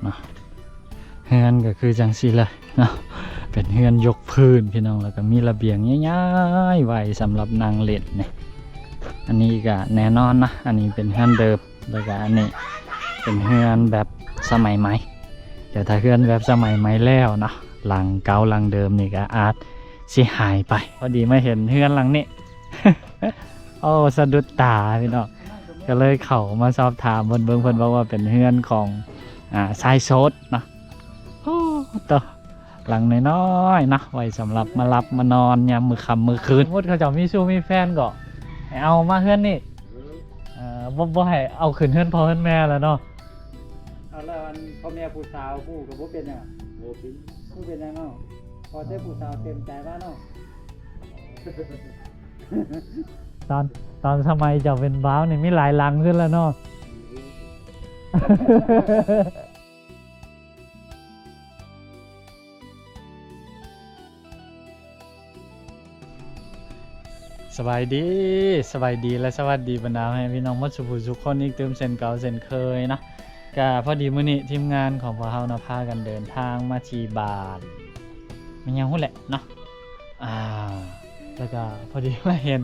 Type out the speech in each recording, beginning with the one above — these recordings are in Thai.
เนาะเฮือนก็คือจังซี่เลยเนาะเป็นเฮือนยกพื้นพี่น้องแล้วก็มีระเบียงง่ายๆไว้สำหรับนั่งเล่นนี่อันนี้ก็แน่นอนนะอันนี้เป็นเฮือนเดิมแล้วก็อันนี้เป็นเฮือนแบบสมัยใหม่เดี๋ยวถ้าเฮือนแบบสมัยใหม่แล้วเนาะหลังเก่าหลังเดิมนี่ก็อาจสิหายไปพอดีมาเห็นเฮือนหลังนี้ โอ้สะดุดตาพี่น้องก็เลยเข้ามาสอบถามเพิ่นบอกว่าเป็นเฮือนของชายโสดเนาะโอ้ตัวหลังน้อยๆนะไว้สำหรับมารับมานอนยามมื้อค่ำมื้อคืนสมมุติเขาเจ้ามีชู้มีแฟนก็ให้เอามาเฮือนนี่บ่ให้เอาขึ้นเฮือนพ่อเฮือนแม่แล้วเนาะเอาแล้วอันพ่อแม่ผู้สาวผู้ก็บ่เป็นหยังบ่เป็นหยังเนาะพอได้ผู้สาวเต็มใจว่าเนาะ ตอนสมัยเจ้าเป็นบ้าวนี่มีหลายหลังขึ้นแล้วเนาะ สบายดีและสวัสดีบรรดาให้พี่น้องมัดสุภูทุกคนอีกเติมเส้นเก่าเส้นเคยนะก็พอดีมื้อนี้ทีมงานของพวกเราพากันเดินทางมาที่บ้านมันยังหุ้นแหละเนาะแล้วก็พอดีมาเห็น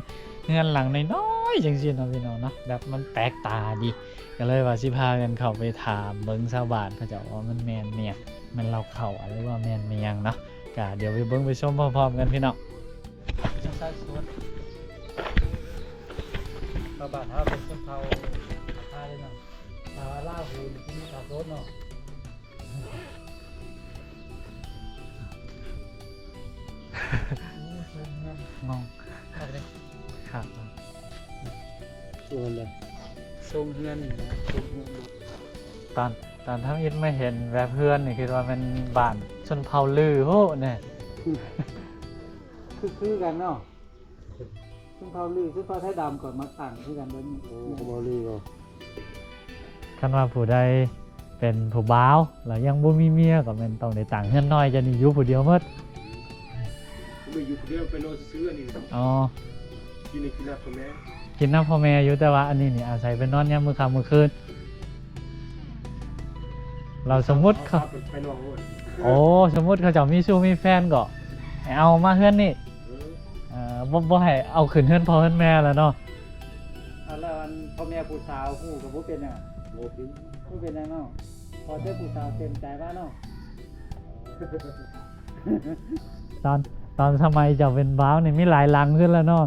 เงินหลังน้อยๆจังซี่เนาะพี่น้องเนาะแบบมันแปลกตาดีก็เลยว่าสิพากันเข้าไปถามเบิ่งชาวบ้านเขาเจ้าว่ามันแม่นเมียมันเราเข้าหรือว่าแม่นเมียงเนาะก็เดี๋ยวไปเบิ่งไปชมพร้อมๆกันพี่น้องจังซั่นสวนชาวบ้านเฮาเป็นคนเฒ่าพาเลยเนาะลาหูที่มีขับรถเนาะงงครับส่วนเลยทรงเฮือนนะทรงเฮือนตอนทำอิฐไม่เห็นแบบเพื่อนนี่คิดว่าเป็นบ้านชนเผ่าลือโหเนี่ย คือกันเนาะซึ่งเขาลือซึ่งเขาไทยดำก่อนมาตั้งคือกันเด้อนี่โอ้เขาลือก็คันว่าผู้ใดเป็นผู้บ่าวแล้วยังบ่มีเมียก็แม่นต้องได้ต่างเฮือนน้อยจะนี่อยู่ผู้เดียวหมดไม่อยู่คนเดียวไปนอนซื้ออันนี้อ๋อกินในกินน้ำพ่อแม่กินน้ำพ่อแม่อยู่แต่ว่าอันนี้นี่อาศัยไปนอนยามมื้อค่ำมื้อคืนเราสมมุติเขาไปนอนโอ้สมมุติเขาเจ้ามีชู้มีแฟนก็ให้เอามาเฮือนนี่บ่ให้เอาขึ้นเฮือนพ่อเฮือนแม่แล้วเนาะเอาแล้วอันพ่อแม่ผู้สาวผู้ก็บ่เป็นหยังบ่เป็นหยังเนาะพอได้ผู้สาวเต็มใจว่าเนาะ ตอนสมัยเจ้าเป็นบ้าวนี่มีหลายหลังขึ้นแล้วเนาะ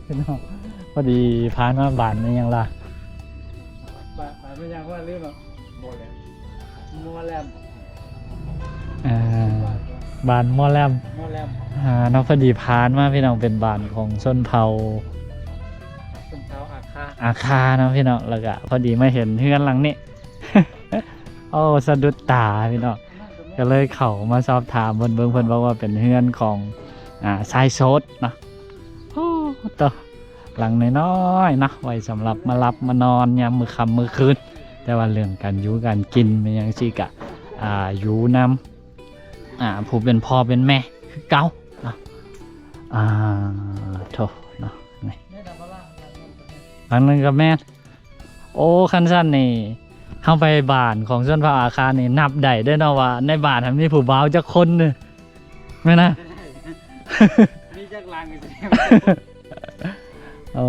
พี่น้องพอดีพานมาบ้านนี่ยังล่ะบ้านไม่ยังว่าเรื่องโมแลมบ้านมอแลมน้องพอดีพานมาพี่น้องเป็นบ้านของชนเผ่าอาคานะพี่น้องแล้วก็พอดีมาเห็นเฮือนหลังนี้ โอ้สะดุดตาพี่น้องก็เลยเข้ามาสอบถามเพิ่นบอกว่าเป็นเฮือนของชายโสดเนาะโอ้ตัวหลังน้อยๆนะไว้สำหรับมารับมานอนยามมื้อค่ำมื้อคืนแต่ว่าเรื่องการอยู่การกินเป็นยังซี่กะอยู่นำผู้เป็นพ่อเป็นแม่คือเก่าเนาะโถเนาะนี่หลังนึงกับแม่โอ้คันสั้นนี่เข้าไปบ้านของชนเผ่าอาคานี่นับได้เนาะว่าในบ้านมีผู้บ่าวจักคนนึงแม่นะ มีจักหลังอีกโอ้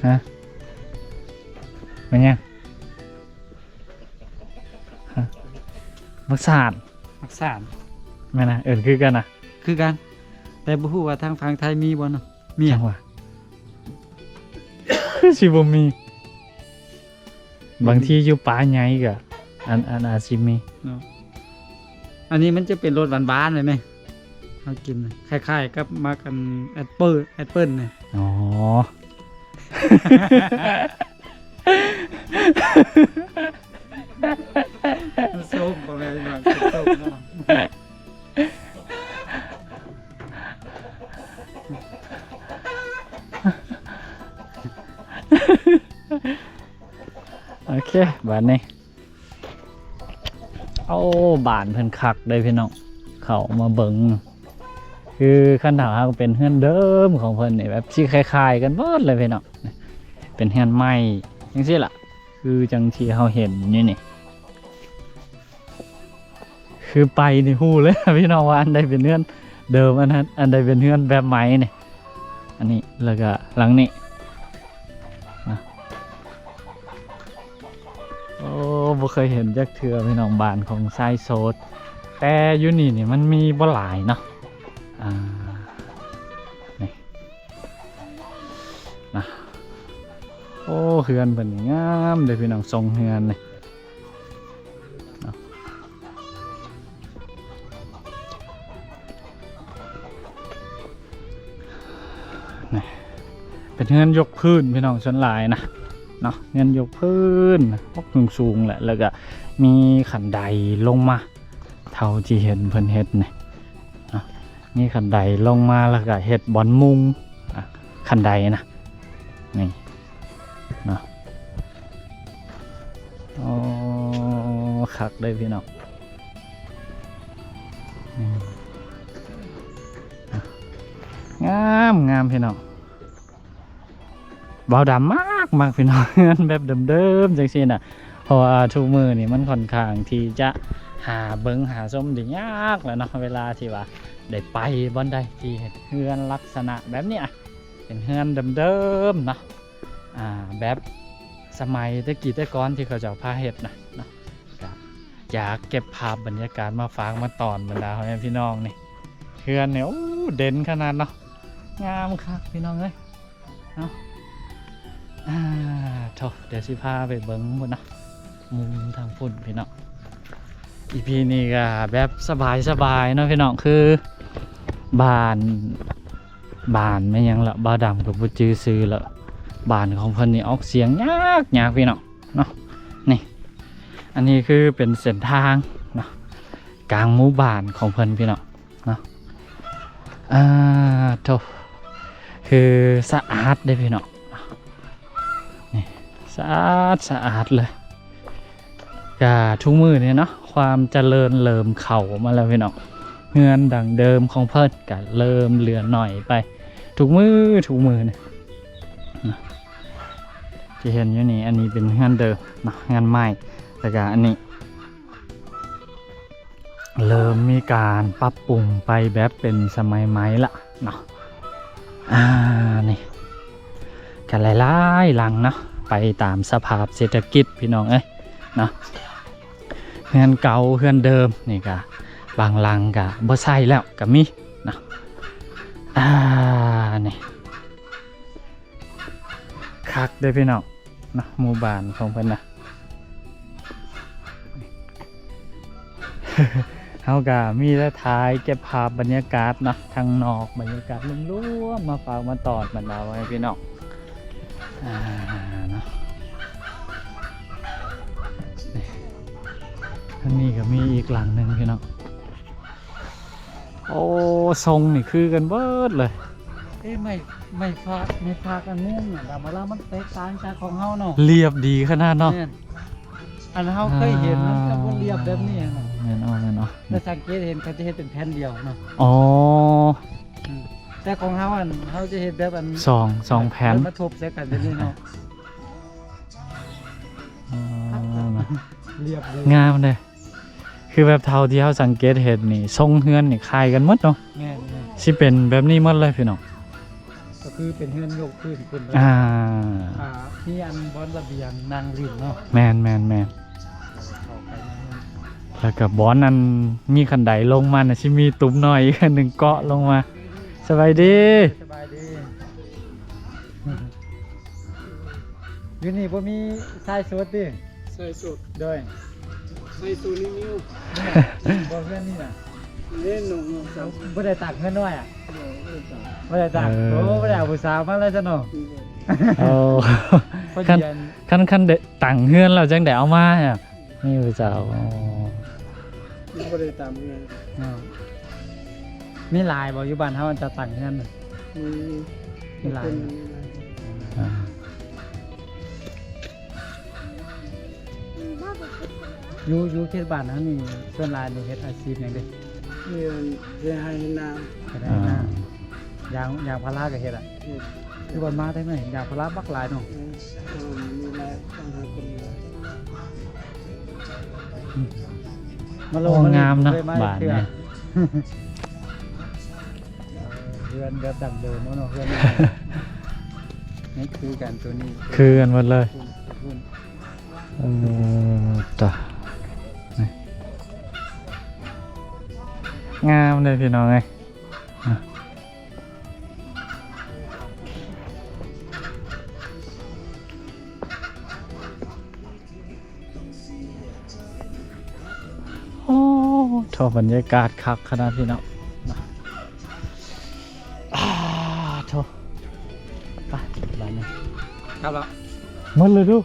ฮะเป็นไงมักสานแม่นะคือกันนะคือกันแต่บ่ฮู้ว่าทางฝั่งไทยมีบ่เนาะมีหยังวะ สิบ่มีบางทีอยู่ป่าใหญ่ก็อันอาจสิมีเนาะอันนี้มันจะเป็นรสหวานๆเลยไหมเขากินคล้ายๆกับมากันแอปเปิ้ลเนี่ยอ๋อ ส้มประมาณนั้นส้มเนาะอ โอเคบ้านนี้เอาบ้านเพิ่นคักได้พี่น้องเข้ามาเบิ่งคือคันถามว่าเป็นเฮือนเดิมของเพิ่นนี่แบบสิคล้ายๆกันเบิดเลยพี่น้องเป็นเฮือนใหม่จังซี่ล่ะคือจังที่เฮาเห็นนี่นี่คือไปนี่ฮู้เลยพี่น้องว่าอันใดเป็นเฮือนเดิมอันใดเป็นเฮือนแบบใหม่นี่อันนี้แล้วก็หลังนี้โอ้บ่เคยเห็นจักเทื่อพี่น้องบ้านของชายโสดแต่อยู่นี่มันมีบ่หลายเนาะนี่นะโอ้เฮือนเพิ่นนี่งามเด้อพี่น้องทรงเฮือนนี่เนาะนี่เป็นเฮือนยกพื้นพี่น้องส่วนหลายนะเนาะเฮือนยกพื้นพวกสูงๆแหละแล้วก็มีขันไดลงมาเท่าที่เห็นเพิ่นเฮ็ดนี่มีขันไดลงมาแล้วก็เฮ็ดบอนมุงขันไดนะนี่เนาะโอ้คักได้พี่น้องงามพี่น้องเบาดำมากพี่น้องแบบเดิมๆจังซี่น่ะเพราะว่าทุกมือนี่มันค่อนข้างที่จะหาเบิ่งหาส้มได้ยากแหล้วเนาะเวลาที่ว่าได้ไปบ่อนใดที่เฮ็ดเฮือนลักษณะแบบนี้เป็นเฮือนเดิมๆเนาะแบบสมัยตะกี้แต่ก่อนที่เขาเจ้าพาเฮ็ดนะเนาะอยากเก็บภาพบรรยากาศมาฝากมาตอนบรรดาพ่อแม่พี่น้องนี่เฮือนเนี่ยโอ้เด่นขนาดเนาะงามคักพี่น้องเอ้ยเนาะโถเดี๋ยวสิพาไปเบิ่งพุ่นเนาะมุมทางพุ่นพี่น้องอีพีนี้ก็แบบสบายเนาะพี่น้องคือบ้านไม่ยังละบ้าดำกับบุจือซื้อละบ้านของเพิ่นนี่ออกเสียงยากพี่น้องเนาะนี่อันนี้คือเป็นเส้นทางเนาะกลางหมู่บ้านของเพิ่นพี่น้องเนาะโถคือสะอาดได้พี่น้องนี่สะอาดเลยกะทุกมือเนี่ยเนาะความเจริญเริ่มเข่ามาแล้วพี่น้องเฮือนดังเดิมของเพิ่นกะเริ่มเหลือหน่อยไปทุกมือเนี่ยที่เห็นอยู่นี่อันนี้เป็นเฮือนเดิมเนาะงานใหม่แต่กะอันนี้เริ่มมีการปรับปรุงไปแบบเป็นสมัยใหม่ละเนาะนี่กันหลายๆหลังเนาะไปตามสภาพเศรษฐกิจพี่น้องเอ้ยเนาะเฮือนเก่าเฮือนเดิมนี่กะบางหลังกะบ่ใช่แล้วกะมีเนาะนี่คักเด้อพี่น้องเนาะหมู่บ้านของเพิ่นนะเฮากะมีแต่ถ่ายเก็บภาพบรรยากาศเนาะทางนอกบรรยากาศรวมๆมาฝากมาตอดบรรดาไว้พี่น้องเนาะทางนี้ก็มีอีกหลังหนึ่งพี่น้องโอ้ทรงนี่คือกันเบิดเลยไม่พากันเนื่องเนี่ยแต่มาแล้วมันแตกต่างจากของเฮาเนาะ เรียบดีขนาดเนาะอันเฮาเคยเห็นมันจะบ่เรียบแบบนี้เนาะแม่นแต่สังเกตเห็นเขาจะเฮ็ดเป็นแผ่นเดียวเนาะแต่ของเฮาเฮาจะเฮ็ดแบบสองแผ่นมาทบใส่กันแบบนี้เนาะเรียบเลยงามเลยคือแบบเท่าที่เขาสังเกตเห็นนี่ทรงเฮือนนี่คล้ายกันหมดเนาะสิเป็นแบบนี้หมดเลยพี่น้องก็คือเป็นเฮือนยกพื้นขึ้นที่อันบอนระเบียงนางริมเนาะแมนแล้วก็บอนนั้นมีขันไดลงมาน่ะสิมีตุ้มน้อยอีกอันหนึ่งเกาะลงมาสบายดีอยู่นี่บ่มีสายสดดิใส่สุดด้วยใส่ตัวนิ้วบ่เพื่อนนี่น่ะเล่นหนุ่มบ่ได้ตักเงินด้วยบ่ได้ตักโอ้บ่ได้เอาผู้สาวมาเลยซะเนาะคันเด็ดตังเฮือนเราจังได้เอามาอ่ะนี่ผู้สาวบ่ได้ตามเงินมีหลายบ่อยู่บ้านเฮาจะตังเงินมีหลาย อยู่เขตบ้านนะนี่ส่วนหลายนี่เฮ็ดอาชีพหยังเด้ นี่เรื่องให้น้ ก็ได้นะยางพาราก็เฮ็ดอ่ะ ำเฮ็ด คือว่ามาได้ไหมยางพาราบักหลายเนาะ มีหลายต้องหาคนเดียว มา โอ้งามเนาะ เคย บ้าน เทื่อ เนี่ย เรือนแบบดั้งเดิมเนาะเรือนนี่คือกันตัวนี้ คือกันหมดเลย คุณ ต่อนี่งามเลยพี่น้องเอ้ยอ่ะโอ้ชอบบรรยากาศคักขนาดพี่น้องมาโทไปบ้านนี้ ครับแล้ว หมดเลยดู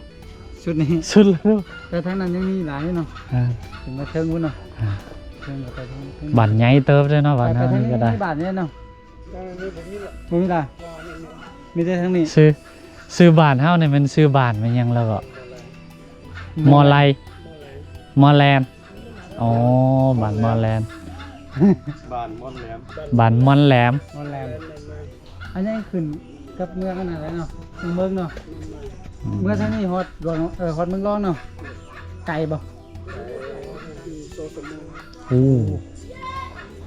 ชุดนี้ สุดเลยดู แต่ทั้งนั้นยังมีหลายเนาะ อ่า ถึงมาเชิงวุ้นเนาะ อ่า เชิงไปทาง บ้านใหญ่เติบเลยเนาะบ้าน ไป นั้น ทาง นี่ นี้ ก็ได้ มีบาทเนี่ยเนาะ ก็นี่ผมนี่แหละ บ่มีได้มีแต่ทางนี้ ซื้อบ้านเฮาเนี่ยมันซื้อบ้านมันยังแล้วก็มอไลมอแลนด์อ๋อบ้านมอแลนด์ บ้านมอนแหลม บ้านมอนแหลม มอนแลมอันนี้ขึ้นกับเมืองขนาดไหนเนาะเมืองเนาะเมื่อทางนี้ฮอดดวงฮอดเมืองร้อนเนาะไกลบ่ โซสมุน โอ้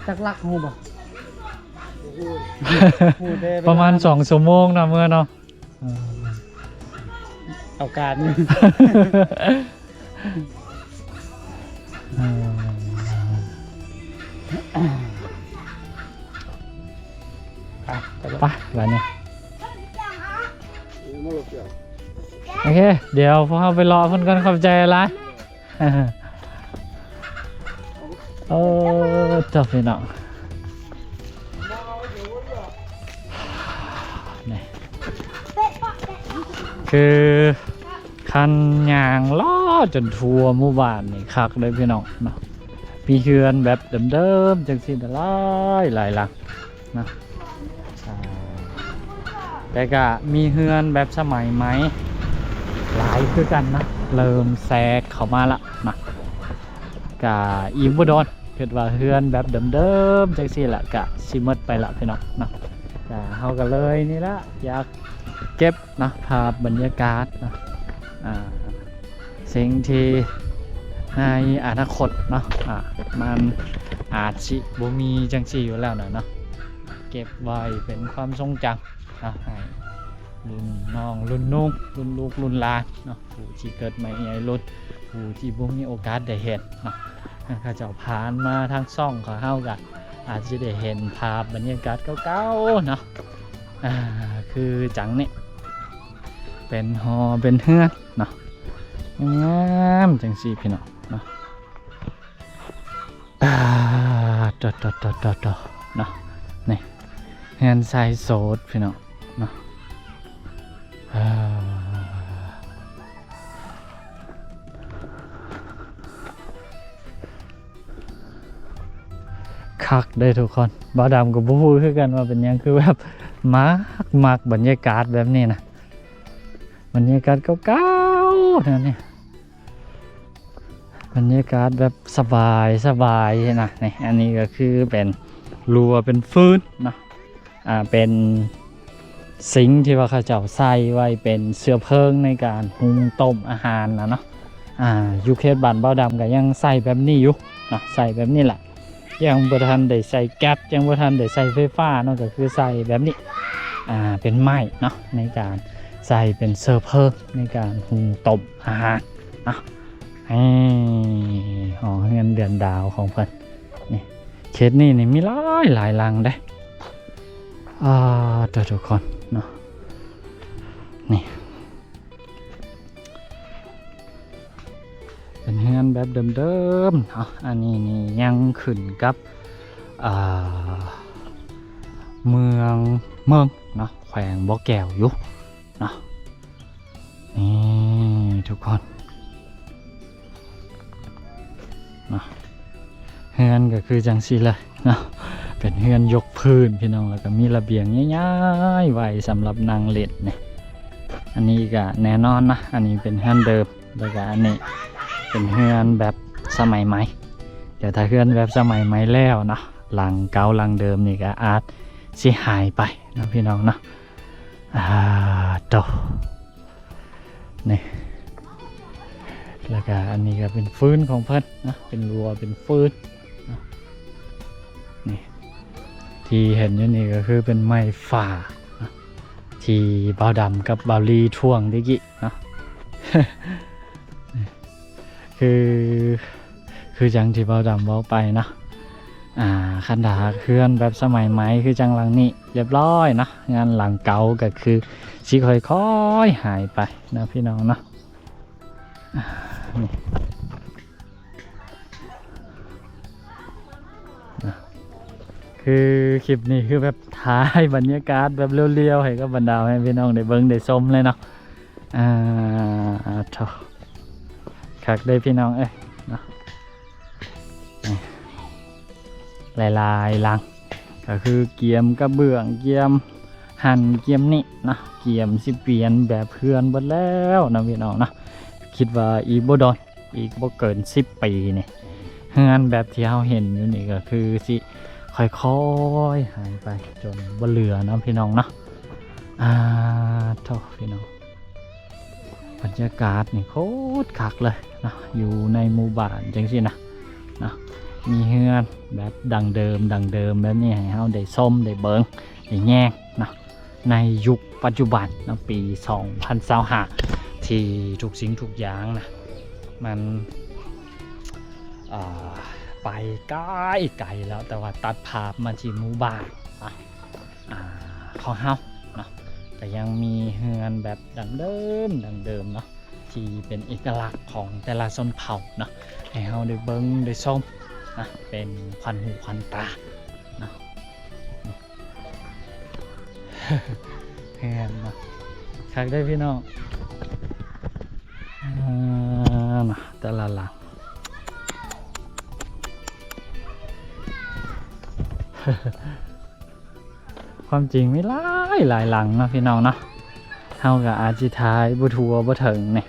จักลักฮู้บ่ฮู้แต่ ประมาณ2 ชั่วโมงเนาะเมื่อเนาะ เอาการนี่ ไปบ้านนี้ มาหลบอย่าง โอเคเดี๋ยวพวกเราไปรอเพิ่นกันขอบใจอะไรโอ้จบพี่น้องนี่คือคันยางล้อจนทัวหมู่บ้านนี่คักเลยพี่น้องเนาะมีเฮือนแบบเดิมๆจังสิหลายหลังนะแต่ก็มีเฮือนแบบสมัยใหม่หลายคือกันนะเริ่มแทรกเข้ามาละนะกะอีกบ่โดนคิดว่าเฮือนแบบเดิมๆจังซี่แหละกะสิหมดไปละพี่น้องนะกะเฮาก็เลยนี่ละอยากเก็บนะภาพบรรยากาศนะสิ่งที่ในอนาคตเนาะมันอาจสิบ่มีจังซี่อยู่แล้วนะเนาะเก็บไว้เป็นความทรงจำนะให้รุ่นน้องรุ่นนุ่งรุ่นลูกรุ่นหลานเนาะผู้ที่เกิดใหม่ใหญ่รุ่นผู้ที่บ่มีโอกาสได้เห็นเนาะเขาเจ้าผ่านมาทางช่องของเฮาก็อาจจะได้เห็นภาพบรรยากาศเก่าๆเนาะคือจังเนี่ยเป็นหอเป็นเฮือนเนาะงามจังซี่พี่น้องเนาะต่อเนาะนี่เฮือนทรายโสดพี่น้องเนาะคักได้ทุกคนบ่าวดำกับบ่ฮู้คือกันว่าเป็นหยังคือแบบมักบรรยากาศแบบนี้นะบรรยากาศเก่าๆนั่นนี่บรรยากาศแบบสบายนะนี่อันนี้ก็คือเป็นรั้วเป็นฟืนเนาะเป็นสิงที่ว่าเขาเจ้าใส่ไว้เป็นเสื้อเพลิงในการหุงต้มอาหารนะเนาะอยู่เขตบ้านบ่าวดำก็ยังใส่แบบนี้อยู่เนาะใส่แบบนี้แหละยังบ่ทันได้ใส่แก๊สยังบ่ทันได้ใส่ไฟฟ้าเนาะก็คือใส่แบบนี้เป็นไม้เนาะในการใส่เป็นเสื้อเพลิงในการหุงต้มอาหารเนาะหอเงินเดือนดาวของเพิ่นนี่เขตนี้นี่มีหลายหลังได้ทุกคนเนาะนี่เป็นเฮือนแบบเดิมๆเนาะอันนี้นี่ยังขึ้นกับเมืองเนาะแขวงบ่อแก้วอยู่เนาะนี่ทุกคนเนาะเฮือนก็คือจังซี่เลยเนาะเป็นเฮือนยกพื้นพี่น้องแล้วก็มีระเบียงง่ายๆไว้สำหรับนางเล่นเนี่ยอันนี้ก็แน่นอนนะอันนี้เป็นเฮือนเดิมแล้วก็อันนี้ เป็นเฮือนแบบสมัยใหม่เดี๋ยวถ้าเฮือนแบบสมัยใหม่แล้วเนาะหลังเก่าหลังเดิมนี่ก็อาจสิหายไปนะพี่น้องเนาะโตนี่แล้วก็อันนี้ก็เป็นฟืนของเพิ่นนะเป็นรั้วเป็นฟืนนะนี่ที่เห็นอยู่นี่ก็คือเป็นไม้ฝ่านะที่บ่าวดำกับบ่าวลีท่วงตะกี้เนาะ คือจังที่บ่าวดำเว้าไปเนาะคันดาเคลื่อนแบบสมัยใหม่คือจังหลังนี้เรียบร้อยเนาะงานหลังเก่าก็คือสิค่อยๆหายไปนะพี่น้องเนาะนี่นะคือคลิปนี้คือแบบถ่ายบรรยากาศแบบเรียวๆให้กับบรรดาให้พี่น้องได้เบิ่งได้ชมเลยเนาะโถคักได้พี่น้องเอ้ยเนาะหลายๆลังก็คือเกียมกระเบื้องเกียมหั่นเกียมนี่นะเกียมสิเปลี่ยนแบบเพื่อนหมดแล้วนะพี่น้องนะคิดว่าอีกบ่ดอนอีกบ่เกิน10 ปีนี่งานแบบที่เราเห็นอยู่นี่ก็คือสิค่อยๆหายไปจนบ่เหลือนะพี่น้องเนาะโธ่พี่น้องบรรยากาศนี่โคตรคักเลยนะอยู่ในหมู่บ้านจังซี่นะมีเฮือนแบบดังเดิมแบบนี้ให้เราได้ส้มได้เบิงได้แย่งนะในยุคปัจจุบันนะปี2025ที่ทุกสิ่งทุกอย่างนะมันไปไกลแล้วแต่ว่าตัดภาพมาที่หมู่บ้านของเฮาเนาะแต่ยังมีเฮือนแบบดังเดิมเนาะที่เป็นเอกลักษณ์ของแต่ละชนเผ่าเนาะให้เราได้เบิงได้ส้มเป็นควันหูควันตาเนาะแฮนเนาะคักได้พี่น้องนะแต่ละหลัง ความจริงไม่หลายหลังเนาะพี่น้องเนาะเท่ากับอาจิทายบุทัวบุถึงเนี่ย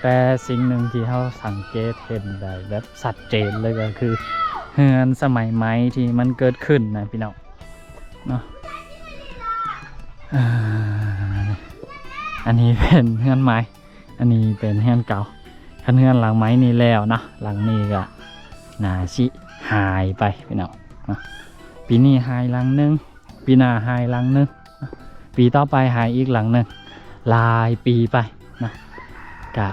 แต่สิ่งหนึ่งที่เขาสังเกตเห็นได้แบบชัดเจนเลยก็คือเฮือนสมัยใหม่ที่มันเกิดขึ้นนะพี่น้องเนาะอันนี้เป็นเฮือนไม้อันนี้เป็นเฮือนเก่าคันเฮือนหลังไม้นี่แล้วนะหลังนี้ก็น่าสิหายไปพี่น้องนะปีนี้หายหลังนึงปีหน้าหายหลังนึงปีต่อไปหายอีกหลังนึงหลายปีไปนะกะ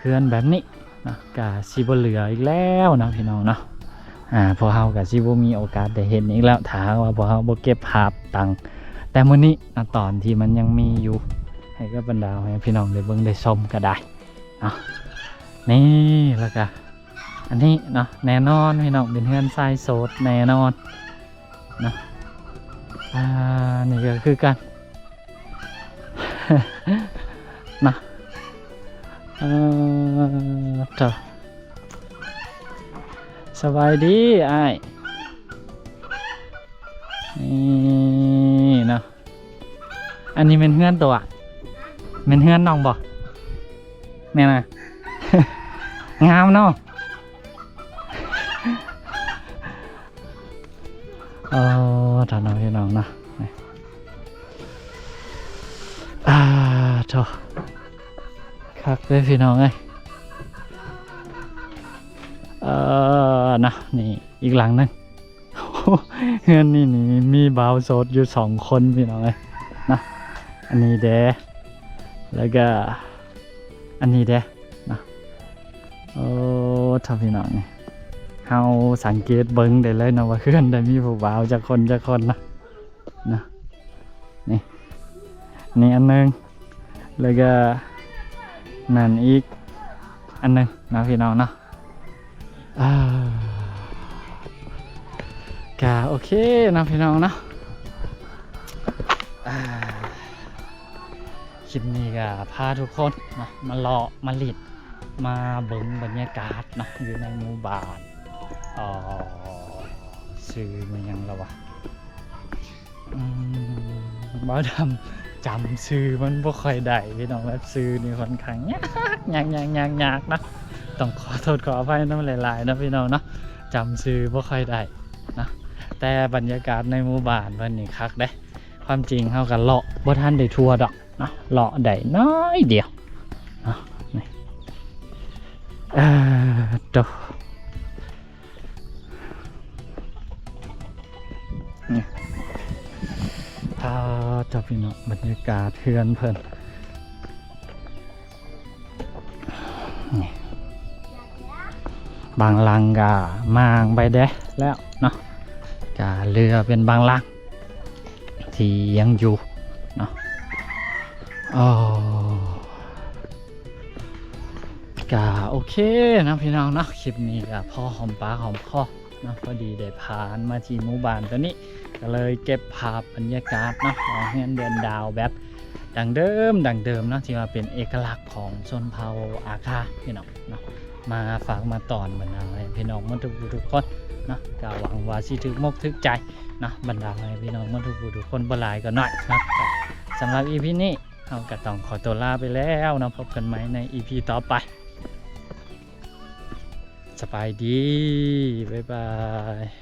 เฮือนแบบนี้นะกะสิบ่เหลืออีกแล้วนะพี่น้องเนาะพอเฮากะสิบ่มีโอกาสได้เห็นอีกแล้วถ้าว่าพอเฮาบ่เก็บภาพตังแต่มื้อนี้นะตอนที่มันยังมีอยู่ให้กับบรรดาให้พี่น้องได้เบิ่งได้ชมก็ได้เนาะนี่แล้วก็อันนี้เนาะแน่นอนพี่น้องเป็นเฮือนทรายโสดแน่นอนนะนี่ก็คือกัน นะต่อสบายดีไอ้นี่เนาะอันนี้เป็นเฮือนตัวเป็นเฮือนน้องบ่แม่น่ะ งามเนาะท่านพี่น้องนะโธ่คักเลยพี่น้องเอ้ยนะนี่อีกหลังนึง เฮือนนี่มีบ่าวโสดอยู่2 คนพี่น้องเอ้ยนะอันนี้เด้แล้วก็อันนี้เด้นะท่านพี่น้องนี่เฮาสังเกตเบิ่งได้เลยนะว่าเฮือนได้มีผู้บ่าวจักคนนะนี่อันนึงแล้วก็นั่นอีกอันนึงนะพี่น้องเนาะก็โอเคนะพี่น้องเนาะคลิปนี้ก็พาทุกคนนะมาเลาะมาลิดมาเบิ่งบรรยากาศนะอยู่ในหมู่บ้านซื้อมันยังละวะบ้าดำจำซื้อมันบ่ค่อยได้พี่น้องแบบซื้อนี่ค่อนข้างยากนะ ต้องขอโทษขออภัยน้ำหลายๆนะพี่น้องเนาะจำชื่อบ่ค่อยได้นะแต่บรรยากาศในหมู่บ้านเพิ่นนี่คักเด้ความจริงเฮาก็เลาะบ่ทันได้ทั่วดอกเนาะเลาะได้น้อยเดียวเนาะนี่โตนี่พาเจ้าพี่น้องบรรยากาศเฮือนเพิ่นนี่บางลังก็มางไปเด้แล้วเนาะกาเรือเป็นบางลังที่ยังอยู่เนาะอ๋อกาโอเคนะพี่น้องเนาะคลิปนี้ก็พอหอมปากหอมคอเนาะพอดีได้ผ่านมาที่หมู่บ้านตัวนี้ก็เลยเก็บภาพบรรยากาศเนาะของเฮือนเดือนดาวแบบดังเดิมเนาะที่ว่าเป็นเอกลักษณ์ของชนเผ่าอาคาพี่น้องเนาะมาฝากมาตอนบรรดาให้พี่น้องมาทุกคนเนาะก็หวังว่าสิถึกมกถึกใจเนาะบรรดาให้พี่น้องมาทุกคนบ่หลายก็น้อยเนาะก็สำหรับ EP นี้เราก็ต้องขอตัวลาไปแล้วเนาะพบกันใหม่ใน EP ต่อไปสบายดีบ๊ายบาย